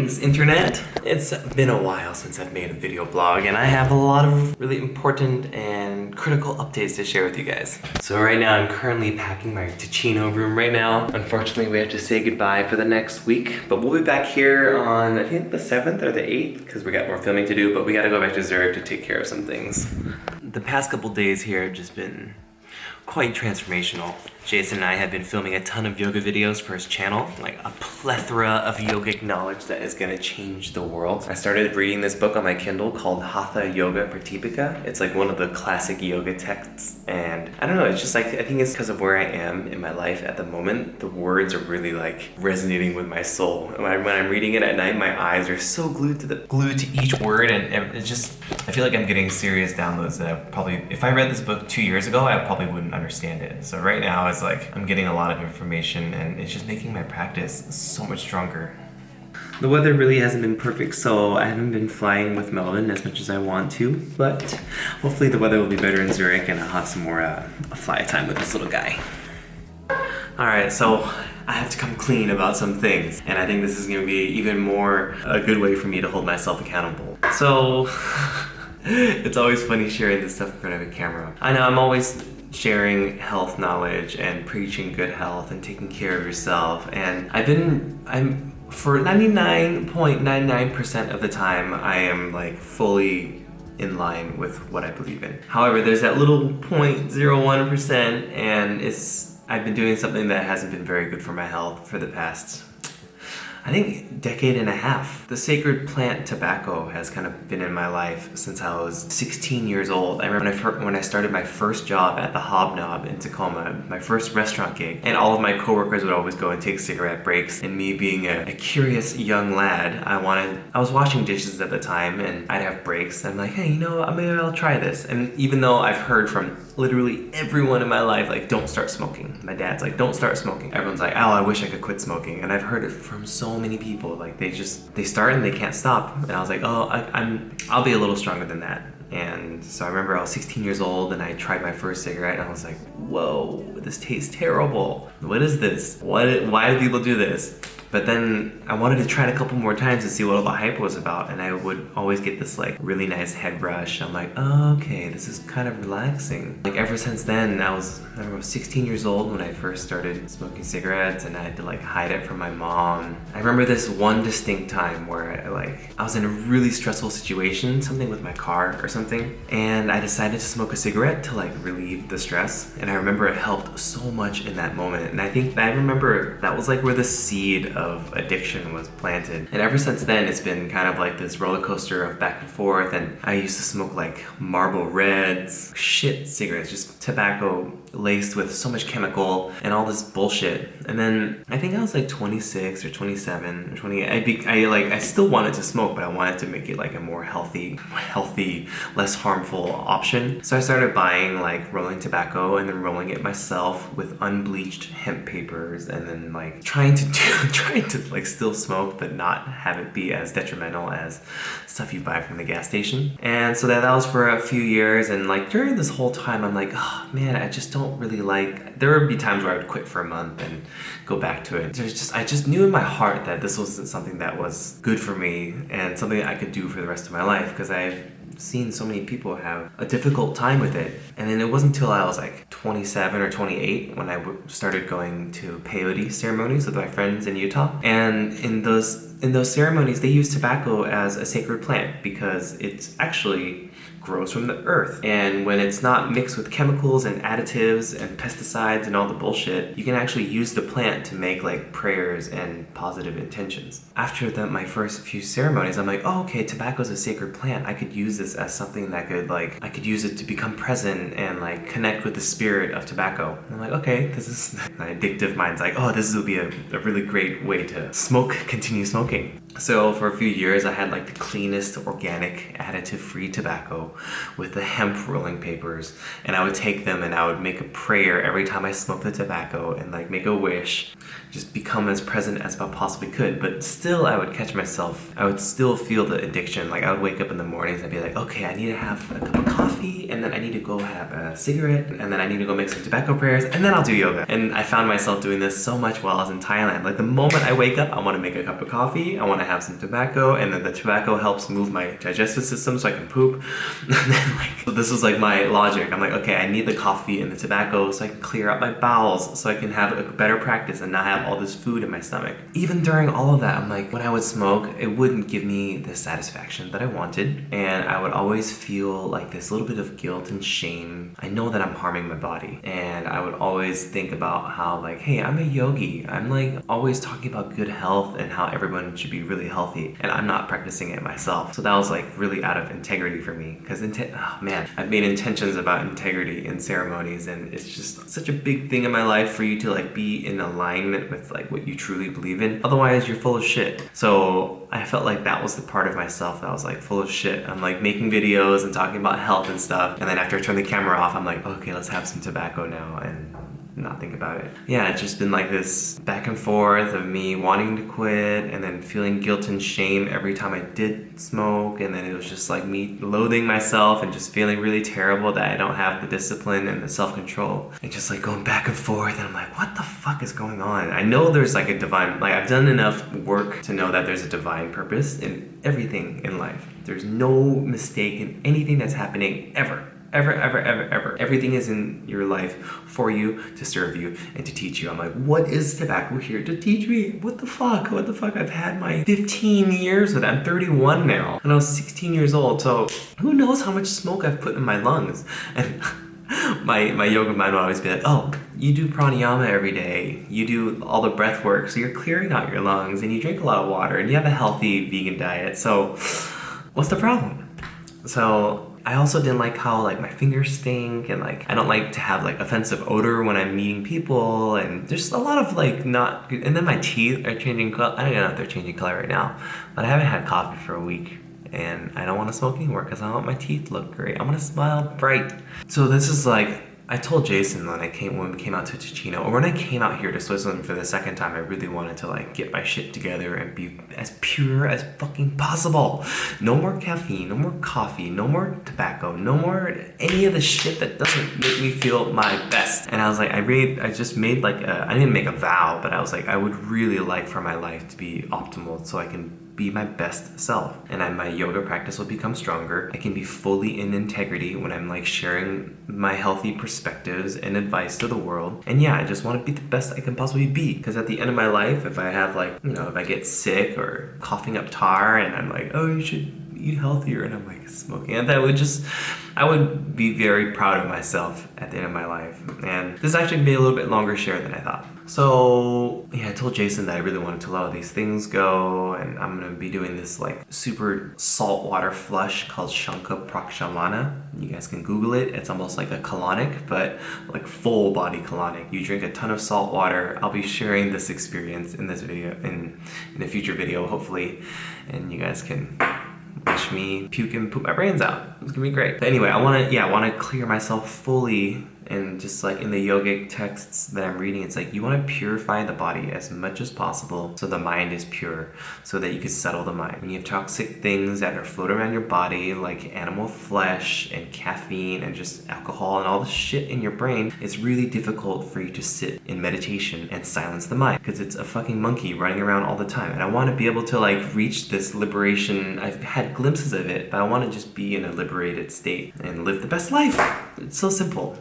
Greetings, internet! It's been a while since I've made a video blog, and I have a lot of really important and critical updates to share with you guys. So right now, I'm currently packing my Ticino room right now. Unfortunately, we have to say goodbye for the next week, but we'll be back here on, I think, the 7th or the 8th, because we got more filming to do, but we gotta go back to Zurich to take care of some things. The past couple days here have just been quite transformational. Jason and I have been filming a ton of yoga videos for his channel, like a plethora of yogic knowledge that is gonna change the world. I started reading this book on my Kindle called Hatha Yoga Pratipika. It's like one of the classic yoga texts, and I don't know, it's just like, I think it's because of where I am in my life at the moment. The words are really like resonating with my soul. When I'm reading it at night, my eyes are so glued to each word, and it's just, I feel like I'm getting serious downloads that I probably, if I read this book 2 years ago, I probably wouldn't understand it. So right now, it's like I'm getting a lot of information, and it's just making my practice so much stronger. The weather really hasn't been perfect, so I haven't been flying with Melvin as much as I want to, but hopefully the weather will be better in Zurich and I'll have some more flight time with this little guy. Alright, so I have to come clean about some things, and I think this is going to be even more a good way for me to hold myself accountable. So, it's always funny sharing this stuff in front of a camera. I know I'm always sharing health knowledge and preaching good health and taking care of yourself, and I'm for 99.99% of the time I am like fully in line with what I believe in. However, there's that little 0.01%, and I've been doing something that hasn't been very good for my health for the past, I think, decade and a half. The sacred plant tobacco has kind of been in my life since I was 16 years old. I remember when I started my first job at the Hobnob in Tacoma, my first restaurant gig, and all of my coworkers would always go and take cigarette breaks, and me being a curious young lad, I was washing dishes at the time, and I'd have breaks, and I'm like, hey, you know what, maybe I'll try this. And even though I've heard from literally everyone in my life, like, don't start smoking. My dad's like, don't start smoking. Everyone's like, oh, I wish I could quit smoking. And I've heard it from so many people, like they start and they can't stop. And I was like, oh, I'll be a little stronger than that. And so I remember I was 16 years old and I tried my first cigarette, and I was like, whoa, this tastes terrible. What is this? Why do people do this? But then I wanted to try it a couple more times to see what all the hype was about, and I would always get this like really nice head rush. I'm like, oh, okay, this is kind of relaxing. Like ever since then, I was 16 years old when I first started smoking cigarettes, and I had to like hide it from my mom. I remember this one distinct time where I was in a really stressful situation, something with my car or something, and I decided to smoke a cigarette to like relieve the stress. And I remember it helped so much in that moment. And I remember that was like where the seed of addiction was planted. And ever since then, it's been kind of like this roller coaster of back and forth. And I used to smoke like Marlboro Reds, shit cigarettes, just tobacco laced with so much chemical and all this bullshit. And then I think I was like 26 or 27 or 28. I still wanted to smoke, but I wanted to make it like a more healthy, less harmful option. So I started buying like rolling tobacco and then rolling it myself with unbleached hemp papers, and then like trying to like still smoke but not have it be as detrimental as stuff you buy from the gas station. And so that was for a few years, and like during this whole time I'm like, oh man, I just don't really like, there would be times where I would quit for a month and go back to it. I just knew in my heart that this wasn't something that was good for me and something that I could do for the rest of my life, because I've seen so many people have a difficult time with it. And then it wasn't until I was like 27 or 28 when I started going to peyote ceremonies with my friends in Utah. And in those ceremonies, they use tobacco as a sacred plant because it's actually grows from the earth. And when it's not mixed with chemicals and additives and pesticides and all the bullshit, you can actually use the plant to make like prayers and positive intentions. After my first few ceremonies, I'm like, oh, okay, tobacco is a sacred plant. I could use this as something that I could use it to become present and like connect with the spirit of tobacco. And I'm like, okay, this is, my addictive mind's like, oh, this will be a really great way to continue smoking. So for a few years, I had like the cleanest organic additive-free tobacco. tobacco with the hemp rolling papers, and I would take them and I would make a prayer every time I smoked the tobacco and like make a wish, just become as present as I possibly could. But still, I would catch myself. I would still feel the addiction. Like I would wake up in the mornings and be like, okay, I need to have a cup of coffee, and then I need to go have a cigarette, and then I need to go make some tobacco prayers, and then I'll do yoga. And I found myself doing this so much while I was in Thailand. Like the moment I wake up, I want to make a cup of coffee, I want to have some tobacco, and then the tobacco helps move my digestive system so I can poop. And then so this was like my logic. I'm like, okay, I need the coffee and the tobacco so I can clear out my bowels, so I can have a better practice and not have all this food in my stomach. Even during all of that, I'm like, when I would smoke, it wouldn't give me the satisfaction that I wanted, and I would always feel like this little bit of guilt and shame. I know that I'm harming my body, and I would always think about how like, hey, I'm a yogi. I'm like always talking about good health and how everyone should be really healthy, and I'm not practicing it myself. So that was like really out of integrity for me, because oh man, I've made intentions about integrity in ceremonies, and it's just such a big thing in my life for you to like be in alignment with like what you truly believe in. Otherwise, you're full of shit. So I felt like that was the part of myself that was like full of shit. I'm like making videos and talking about health and stuff, and then after I turn the camera off, I'm like, okay, let's have some tobacco now and not think about it. Yeah, it's just been like this back and forth of me wanting to quit and then feeling guilt and shame every time I did smoke, and then it was just like me loathing myself and just feeling really terrible that I don't have the discipline and the self-control, and just like going back and forth, and I'm like, what the fuck is going on? I know there's like a divine, like I've done enough work to know that there's a divine purpose in everything in life. There's no mistake in anything that's happening ever. Ever. Everything is in your life for you, to serve you, and to teach you. I'm like, what is tobacco here to teach me? What the fuck? I've had my 15 years with it. I'm 31 now, and I was 16 years old, so who knows how much smoke I've put in my lungs. And my yoga mind would always be like, oh, you do pranayama every day, you do all the breath work, so you're clearing out your lungs, and you drink a lot of water, and you have a healthy vegan diet, so what's the problem? So I also didn't like how like my fingers stink, and like I don't like to have like offensive odor when I'm meeting people, and there's a lot of like not good. And then my teeth are changing color. I don't know if they're changing color right now, but I haven't had coffee for a week, and I don't want to smoke anymore because I want my teeth to look great. I want to smile bright. So this is like, I told Jason when we came out to Ticino, or when I came out here to Switzerland for the second time, I really wanted to like get my shit together and be as pure as fucking possible. No more caffeine, no more coffee, no more tobacco, no more any of the shit that doesn't make me feel my best. And I was like, I just made like I didn't make a vow, but I was like, I would really like for my life to be optimal so I can be my best self, and my yoga practice will become stronger. I can be fully in integrity when I'm like sharing my healthy perspectives and advice to the world. And yeah, I just want to be the best I can possibly be, because at the end of my life, if I have like, if I get sick or coughing up tar and I'm like, oh, you should eat healthier, and I'm like smoking, and I would be very proud of myself at the end of my life. And this actually made a little bit longer share than I thought. So yeah, I told Jason that I really wanted to let all these things go, and I'm gonna be doing this like super saltwater flush called Shanka Prakshamana. You guys can Google it. It's almost like a colonic, but like full body colonic. You drink a ton of salt water. I'll be sharing this experience in this video, in a future video, hopefully, and you guys can watch me puke and poop my brains out. It's gonna be great. But anyway, I wanna clear myself fully, and just like in the yogic texts that I'm reading, it's like you want to purify the body as much as possible so the mind is pure, so that you can settle the mind. When you have toxic things that are floating around your body, like animal flesh and caffeine and just alcohol and all the shit in your brain, it's really difficult for you to sit in meditation and silence the mind, because it's a fucking monkey running around all the time. And I want to be able to like reach this liberation. I've had glimpses of it, but I want to just be in a liberated state and live the best life. It's so simple.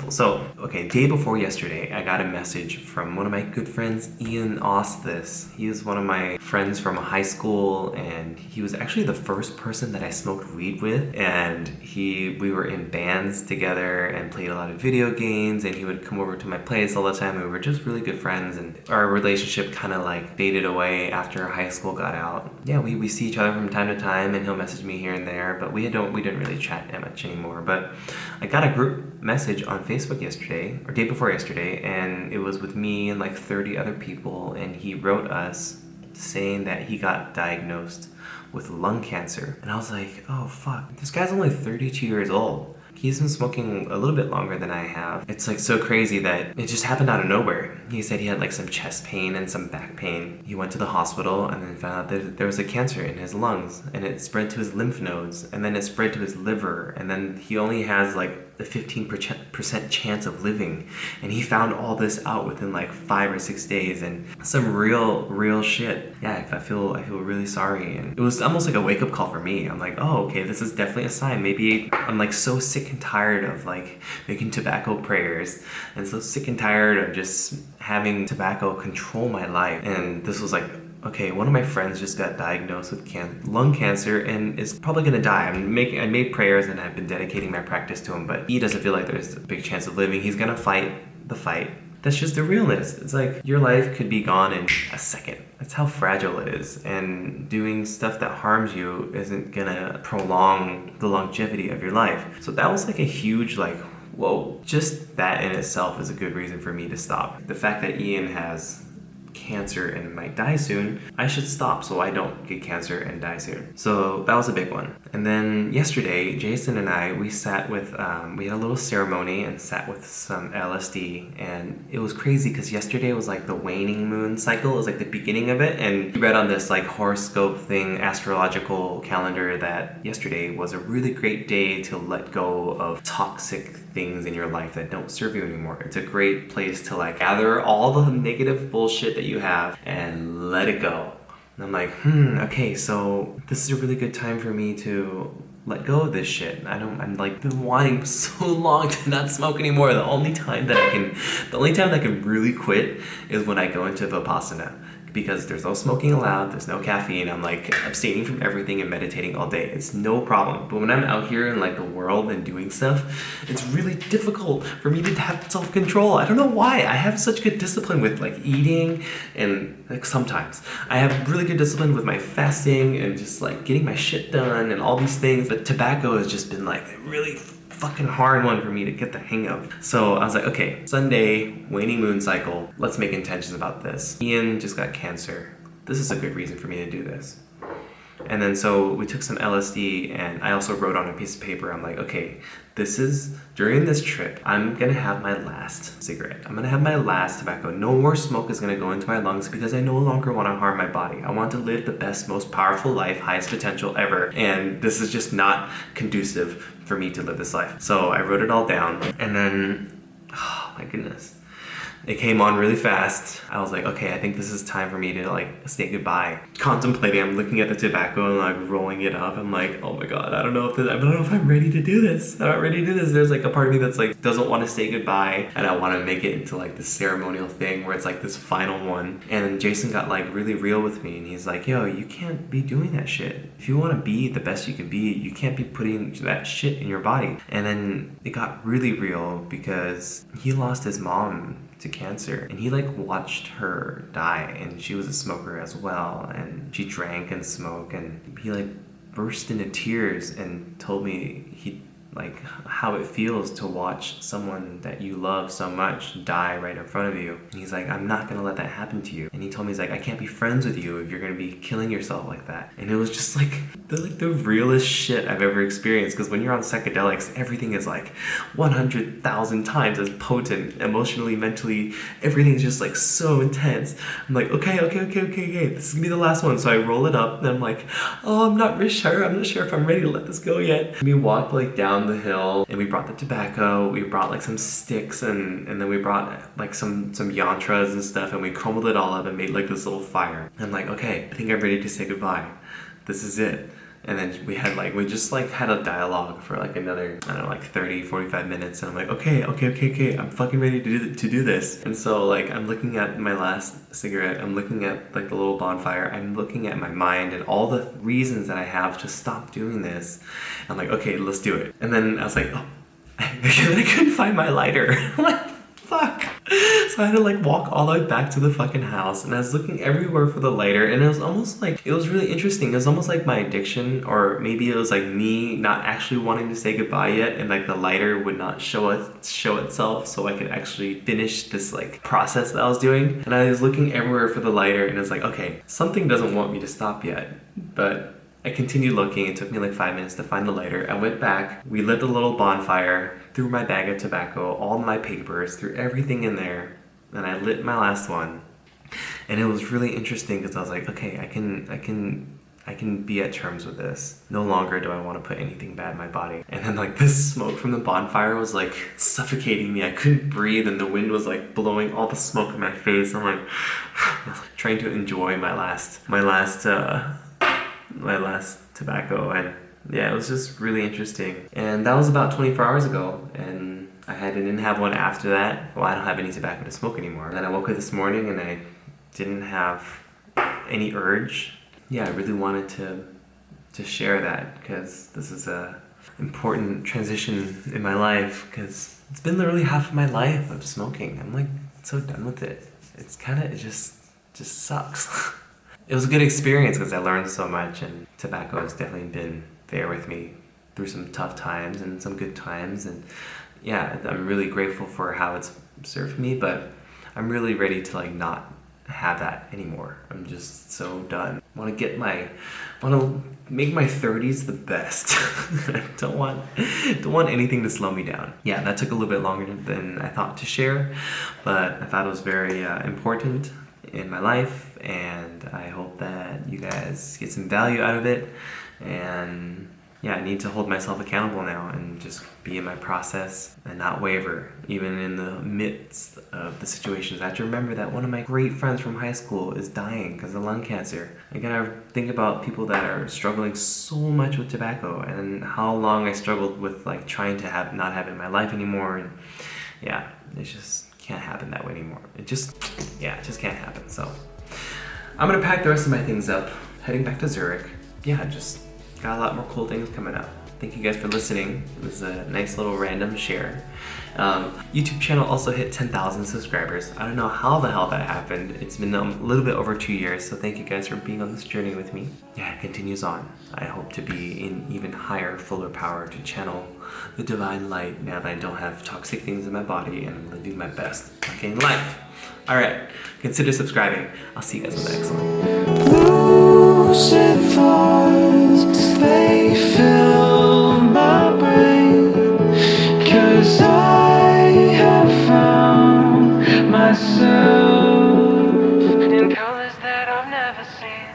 So, okay, day before yesterday, I got a message from one of my good friends, Ian Osthus. He is one of my friends from high school, and he was actually the first person that I smoked weed with. And we were in bands together and played a lot of video games, and he would come over to my place all the time. We were just really good friends, and our relationship kind of like faded away after high school got out. Yeah, we see each other from time to time, and he'll message me here and there, but we didn't really chat that much anymore. But I got a group message on Facebook yesterday, or day before yesterday, and it was with me and like 30 other people, and he wrote us saying that he got diagnosed with lung cancer. And I was like, oh fuck, this guy's only 32 years old. He's been smoking a little bit longer than I have. It's like so crazy that it just happened out of nowhere. He said he had like some chest pain and some back pain. He went to the hospital and then found out that there was a cancer in his lungs, and it spread to his lymph nodes, and then it spread to his liver, and then he only has like a 15% chance of living. And he found all this out within like 5 or 6 days, and some real shit. Yeah, I feel really sorry. And it was almost like a wake-up call for me. I'm like, oh, okay, this is definitely a sign. Maybe I'm like so sick and tired of like making tobacco prayers, and so sick and tired of just having tobacco control my life. And this was like, okay, one of my friends just got diagnosed with lung cancer and is probably gonna die. I made prayers and I've been dedicating my practice to him, but he doesn't feel like there's a big chance of living. He's gonna fight the fight. That's just the realness. It's like your life could be gone in a second. That's how fragile it is. And doing stuff that harms you isn't gonna prolong the longevity of your life. So that was like a huge like, whoa. Just that in itself is a good reason for me to stop. The fact that Ian has cancer and might die soon, I should stop so I don't get cancer and die soon. So that was a big one. And then yesterday, Jason and I, we sat with, we had a little ceremony and sat with some LSD, and it was crazy because yesterday was like the waning moon cycle. It was like the beginning of it, and we read on this like horoscope thing, astrological calendar, that yesterday was a really great day to let go of toxic things in your life that don't serve you anymore. It's a great place to like gather all the negative bullshit that you have and let it go. And I'm like, okay, so this is a really good time for me to let go of this shit. I'm like been wanting so long to not smoke anymore. The only time that I can really quit is when I go into Vipassana, because there's no smoking allowed, there's no caffeine. I'm like abstaining from everything and meditating all day. It's no problem. But when I'm out here in like the world and doing stuff, it's really difficult for me to have self-control. I don't know why. I have such good discipline with like eating, and like sometimes I have really good discipline with my fasting and just like getting my shit done and all these things. But tobacco has just been like really fucking hard one for me to get the hang of. So I was like, okay, Sunday, waning moon cycle, let's make intentions about this. Ian just got cancer. This is a good reason for me to do this. And then so we took some LSD, and I also wrote on a piece of paper, I'm like, okay, during this trip, I'm gonna have my last cigarette. I'm gonna have my last tobacco. No more smoke is gonna go into my lungs because I no longer wanna harm my body. I want to live the best, most powerful life, highest potential ever. And this is just not conducive for me to live this life. So I wrote it all down, and then, oh my goodness, it came on really fast. I was like, okay, I think this is time for me to like say goodbye. Contemplating, I'm looking at the tobacco and like rolling it up. I'm like, oh my god, I don't know if I'm ready to do this. I'm not ready to do this. There's like a part of me that's like doesn't want to say goodbye, and I want to make it into like this ceremonial thing where it's like this final one. And then Jason got like really real with me, and he's like, yo, you can't be doing that shit. If you want to be the best you can be, you can't be putting that shit in your body. And then it got really real because he lost his mom to cancer, and he like watched her die, and she was a smoker as well, and she drank and smoked, and he like burst into tears and told me like how it feels to watch someone that you love so much die right in front of you. And he's like, I'm not gonna let that happen to you. And he told me, he's like, I can't be friends with you if you're gonna be killing yourself like that. And it was just like the realest shit I've ever experienced, because when you're on psychedelics, everything is like 100,000 times as potent, emotionally, mentally, everything's just like so intense. I'm like, okay, this is gonna be the last one. So I roll it up, and I'm like, oh, I'm not really sure. I'm not sure if I'm ready to let this go yet. And we walked like down the hill, and we brought the tobacco, we brought like some sticks, and then we brought like some yantras and stuff, and we crumbled it all up and made like this little fire. I'm like, okay, I think I'm ready to say goodbye. This is it. And then we just had a dialogue for like another, I don't know, like 30, 45 minutes. And I'm like, okay, I'm fucking ready to do this. And so like, I'm looking at my last cigarette, I'm looking at like the little bonfire, I'm looking at my mind and all the reasons that I have to stop doing this. I'm like, okay, let's do it. And then I was like, oh, I couldn't find my lighter. I'm like, fuck. fuck? So I had to like walk all the way back to the fucking house, and I was looking everywhere for the lighter, and it was almost like, it was really interesting. It was almost like my addiction, or maybe it was like me not actually wanting to say goodbye yet, and like the lighter would not show itself so I could actually finish this like process that I was doing. And I was looking everywhere for the lighter, and it's like, okay, something doesn't want me to stop yet. But I continued looking. It took me like 5 minutes to find the lighter. I went back, we lit a little bonfire, threw my bag of tobacco, all my papers, threw everything in there, and I lit my last one. And it was really interesting because I was like, okay, I can be at terms with this. No longer do I want to put anything bad in my body. And then like this smoke from the bonfire was like suffocating me. I couldn't breathe, and the wind was like blowing all the smoke in my face. I'm like trying to enjoy my last tobacco, and yeah, it was just really interesting. And that was about 24 hours ago, and I didn't have one after that. Well, I don't have any tobacco to smoke anymore. And then I woke up this morning and I didn't have any urge. Yeah, I really wanted to share that because this is a important transition in my life, because it's been literally half of my life of smoking. I'm like so done with it. It just sucks. It was a good experience because I learned so much, and tobacco has definitely been there with me through some tough times and some good times. And yeah, I'm really grateful for how it's served me, but I'm really ready to like not have that anymore. I'm just so done. I want to make my 30s the best. I don't want anything to slow me down. Yeah, that took a little bit longer than I thought to share, but I thought it was very important in my life, and I hope that you guys get some value out of it. And yeah, I need to hold myself accountable now and just be in my process and not waver, even in the midst of the situations. I have to remember that one of my great friends from high school is dying because of lung cancer. I gotta think about people that are struggling so much with tobacco, and how long I struggled with like trying to not have it in my life anymore. And yeah, it's just can't happen that way anymore. It just can't happen. So I'm gonna pack the rest of my things up, heading back to Zurich. Yeah, just got a lot more cool things coming up. Thank you guys for listening. It was a nice little random share. YouTube channel also hit 10,000 subscribers. I don't know how the hell that happened. It's been a little bit over 2 years, so thank you guys for being on this journey with me. Yeah, it continues on. I hope to be in even higher, fuller power to channel the divine light now that I don't have toxic things in my body, and I'm living my best fucking life. Alright, consider subscribing. I'll see you guys in the next one. Lucid thoughts, they fill my brain, 'cause I have found myself in colors that I've never seen.